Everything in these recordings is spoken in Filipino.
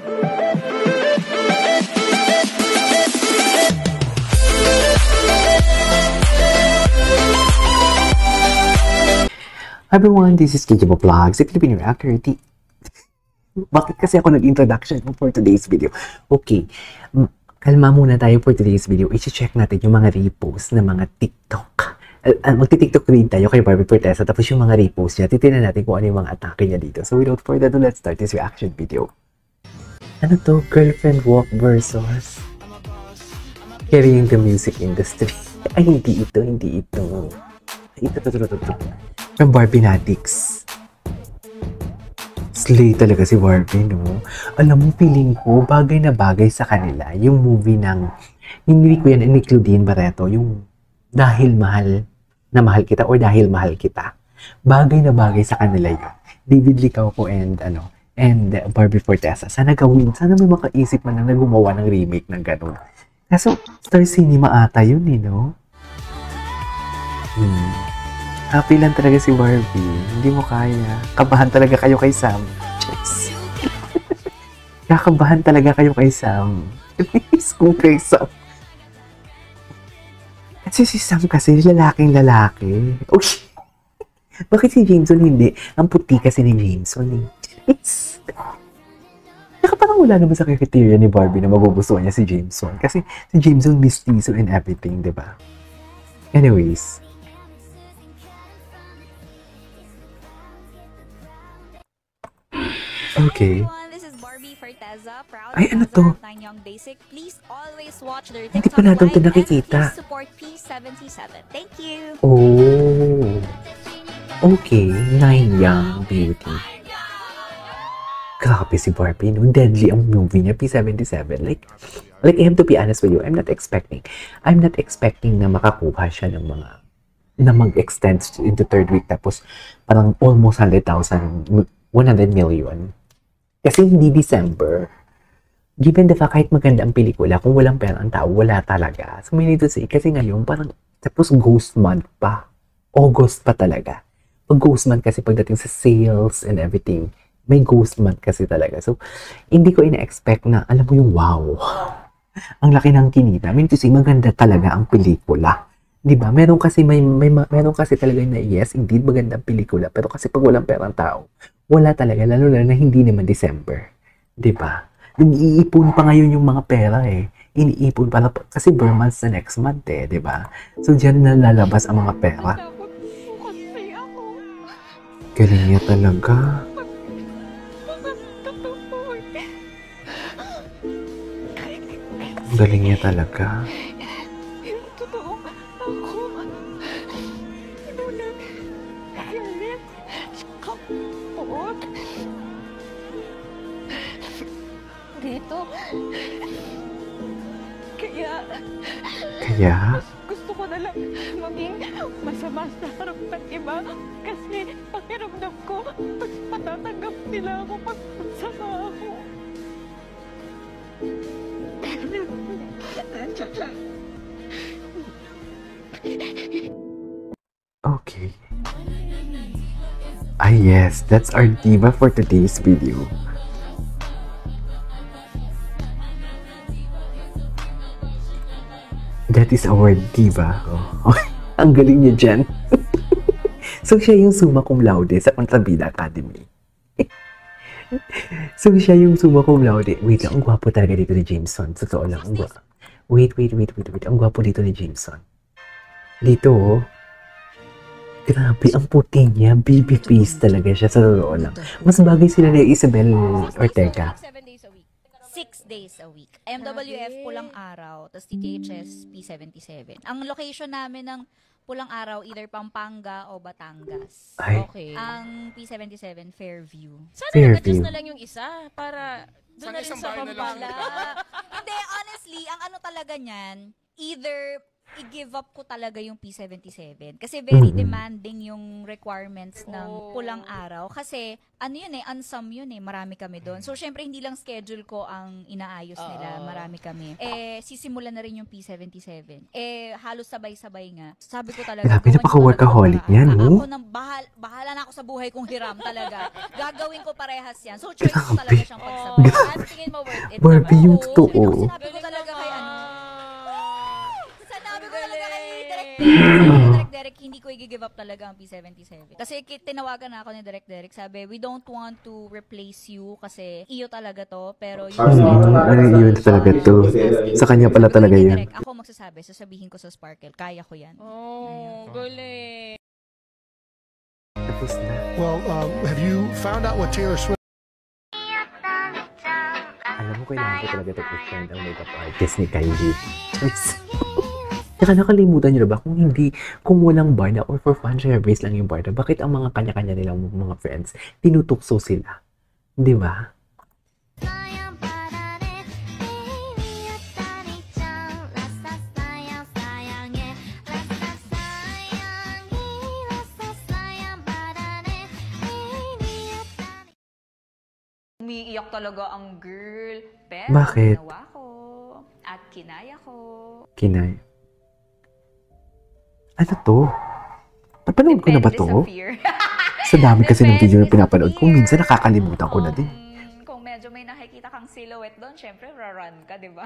Hi everyone, this is Kijibo Vlogs, a Filipino reactor. Bakit kasi ako nag-introduction for today's video? Okay, kalma muna tayo for today's video. I-check natin yung mga repost ng mga TikTok. Magti-TikTok read tayo kay Barbie Forteza, tapos yung mga repost niya, titignan natin kung ano yung mga atake niya dito. So without further ado, let's start this reaction video. Ano to? Girlfriend walk versus carrying the music industry. Ay, hindi ito. Ito. From Barbie Natics. Slay talaga si Barbie, no? Alam mo, feeling ko, bagay na bagay sa kanila yung movie ng, hindi ko yan, ni Claudine Barreto, yung Dahil Mahal na Mahal Kita or Dahil Mahal Kita. Bagay na bagay sa kanila yun. David Licauco and Barbie Forteza. Sana may makaisip man na gumawa ng remake ng ganun. Kaso, Star Cinema ata yun, no? Happy lang talaga si Barbie. Hindi mo kaya. Kabahan talaga kayo kay Sam. Kakabahan talaga kayo kay Sam. Kung kay Sam. Kasi si Sam kasi, lalaking lalaki. Oh, bakit si Jameson hindi? Ang puti kasi ni Jameson. Parang wala naman sa criteria ni Barbie na magugustuhan niya si Jameson. Kasi si Jameson mistiso and everything, diba? Anyways. Okay. This is Barbie Forteza, proud ay, ano to? Young Basic. Please always watch their hindi pa natin ito nakikita. Please support P77. Thank you. Oh. Okay. 9 Young Beauty. Grabe si Barbie, no? Deadly ang movie niya, P77. Like, I have to be honest with you, I'm not expecting na makakuha siya ng mga, na mag-extend into third week, tapos parang almost 100 million. Kasi hindi December. Given the fact, kahit maganda ang pelikula, kung walang pera ang tao, wala talaga. So, may need to say, kasi ngayon, parang, tapos ghost month pa. August pa talaga. Pag ghost month kasi pagdating sa sales and everything, may ghost month kasi talaga. So, hindi ko ina-expect na, alam mo yung wow. Ang laki ng kinita. I mean to say, maganda talaga ang pelikula. Diba? Meron kasi talaga na yes, indeed, magandang pelikula. Pero kasi pag walang perang tao, wala talaga. Lalo na hindi naman December. Diba? Nag-iipon pa ngayon yung mga pera eh. Iniipon pala kasi months na next month eh. Diba? So, dyan na lalabas ang mga pera. Galing niya talaga. Galing niya talaga. Dito. Kaya? Gusto ko na lang maging masama sa harap ng iba kasi pakiramdam ko mas patatanggap nila ako pag masama ako. Okay. Ah yes, that's our diva for today's video. That is our diva. Oh. Ang galing niya dyan. So, siya yung summa cum laude sa Kontrabida Academy. So, siya yung summa cum laude. Wait lang, ang gwapo talaga dito ni Jameson. Totoo lang. Wait. Ang gwapo dito ni Jameson. Dito, oh. Grabe, ang puti niya. Baby face talaga siya. Sa totoo lang. Mas bagay sila ni Isabel Ortega. 6 days a week. MWF Pulang Araw, tapos TTHS P77. Ang location namin ng Pulang Araw, either Pampanga o Batangas. Ay. Okay. Ang P77, Fairview. Sana Fairview. nag-adjust na lang yung isa para doon na rin sa Pampanga. Hindi, honestly, ang ano talaga niyan, either i-give up ko talaga yung P77. Kasi very demanding yung requirements ng Pulang Araw. Kasi, ano yun eh, unsum yun eh, marami kami doon. So, syempre, hindi lang schedule ko ang inaayos nila, marami kami. Sisimulan na rin yung P77. Halos sabay-sabay nga. Sabi ko talaga, Grabe, napaka-workaholic niya, no? Ako nang bahala na ako sa buhay kong hiram talaga. Gagawin ko parehas yan. So, choice ko talaga siyang pagsabay. At tingin mo Barbie, yung Oo, totoo. ay, naku, sinabi ko talaga kay ano. Sinabi ko talaga kay Direk Derek, hindi ko i-give up talaga ang P77. Kasi tinawagan na ako ni Direk Derek, sabi, we don't want to replace you kasi iyo talaga to, pero Yun talaga to. Sa kanya pala talaga yun. Direk, ako magsasabi, sasabihin ko sa Sparkle, kaya ko yan. Oh, galing. Tapos na. Well, have you found out what Taylor Swift? Alam mo, kailangan ko talaga mag-friend ang makeup artist ni Kylie. Saka nakalimutan nyo na ba kung walang barda or for fun share base lang yung barda, bakit ang mga kanya-kanya nilang mga friends, tinutukso sila? Di ba? Umiiyak talaga ang girl, pero Bakit? ginawa ko at kinaya ko. Kinay. Ano to? Napanood ko na ba to? Depende sa fear. Sa dami kasi ng video na Depende sa pinapanood ko, fear. minsan nakakalimutan ko na din. Kung medyo may nakikita kang silhouette doon, syempre rarun ka, di ba?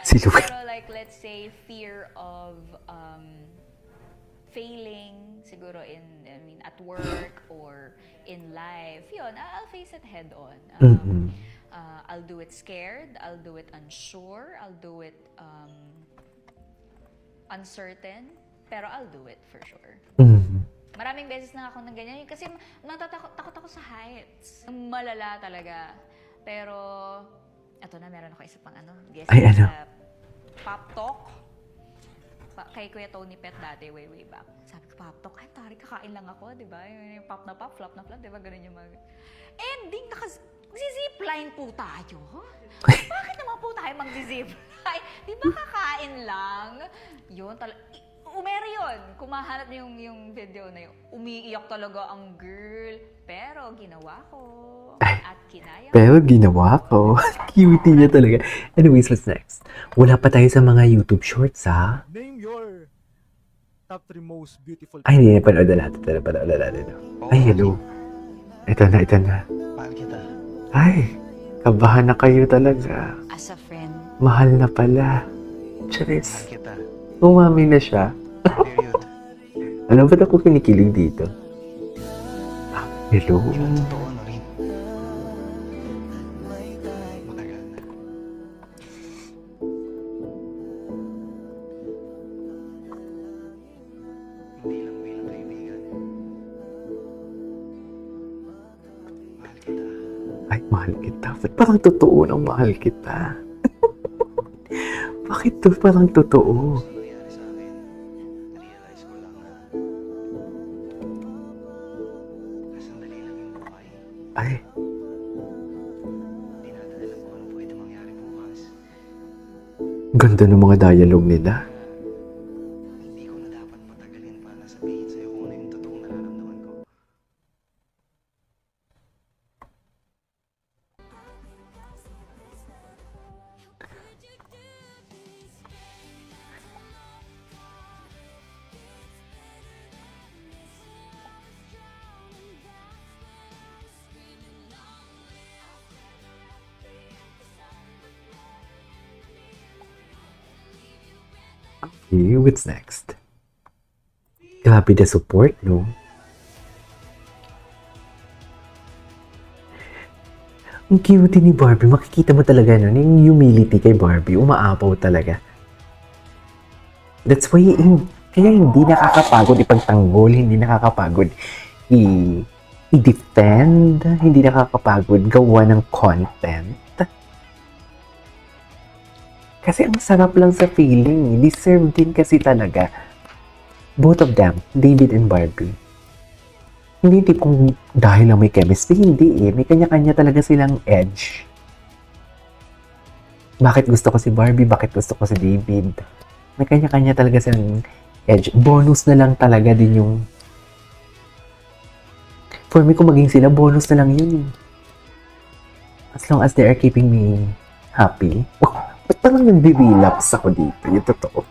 Silhouette. Pero like, let's say, fear of failing, siguro at work or in life, yun, I'll face it head on. I'll do it scared, I'll do it unsure, I'll do it uncertain, pero I'll do it for sure. Maraming beses na ako ng ganyan. Kasi takot ako sa heights. Malala talaga. Pero, eto na, meron ako isa pang guest Ay, ano? sa Pop Talk. Kay Kuya Tony Pet dati, way back. Sabi ko, Pop Talk, ay, tari, kakain lang ako, di ba? Yung pop na pop, flop na flop, di ba? Ganun yung mga... Ending, magzi-zipline po tayo. Bakit naman po tayo magzi-zipline? Di ba kakain lang? Yun, umeri yun. Kung mahanap niyo yung video na yun, umiiyak talaga ang girl. Pero ginawa ko. At kinaya ko. Pero ginawa ko. Cutie niya talaga. Anyways, what's next? Wala pa tayo sa mga YouTube shorts, ha? Name your top 3 most beautiful. Ay, hindi na panood na lahat. Ay, hello. Ito na. Mahal kita. Ay, kabahan na kayo talaga. As a friend. Mahal na pala. Charis. Mahal kita. Umami na siya. Period. Ano ba't ako kinikilig dito? Ah, hello. Yun, totoo na rin. Matagal na. Hindi lang bilang kaibigan. Mahal kita. Ay, mahal kita. Ba't parang totoo nang mahal kita? Bakit to parang totoo? Sa nangyari sa akin, na-realize ko lang na sandali lang yung buhay. Ay, Hindi natin alam kung ano pwede mangyari bukas. ganda ng mga dialogue nila. Hindi ko na dapat patagalin para sabihin sa'yo kung ano yung totoong nararamdaman ko. Okay, what's next? Grabe the support, no? Ang cute ni Barbie. Makikita mo talaga nun, yung humility kay Barbie. Umaapaw talaga. That's why, kaya hindi nakakapagod ipagtanggol, hindi nakakapagod i-defend, hindi nakakapagod gawa ng content. Kasi ang sarap lang sa feeling. Deserve din kasi talaga. Both of them, David and Barbie. Hindi tipong dahil lang may chemistry, hindi eh. May kanya-kanya talaga silang edge. Bakit gusto ko si Barbie? Bakit gusto ko si David? May kanya-kanya talaga silang edge. Bonus na lang talaga din yung... For me, kung maging sila, bonus na lang yun. As long as they are keeping me happy. Ba't parang nagbe-relapse ako dito? Yung totoo.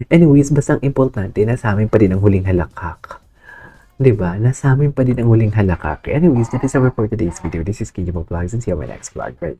Anyways, basta ang importante na sa amin pa rin ang huling halakhak. Diba? Nasa amin pa din ang huling halakak. Anyways, that is our for today's video. This is Kinyo Vlogs and see you on my next vlog. Right?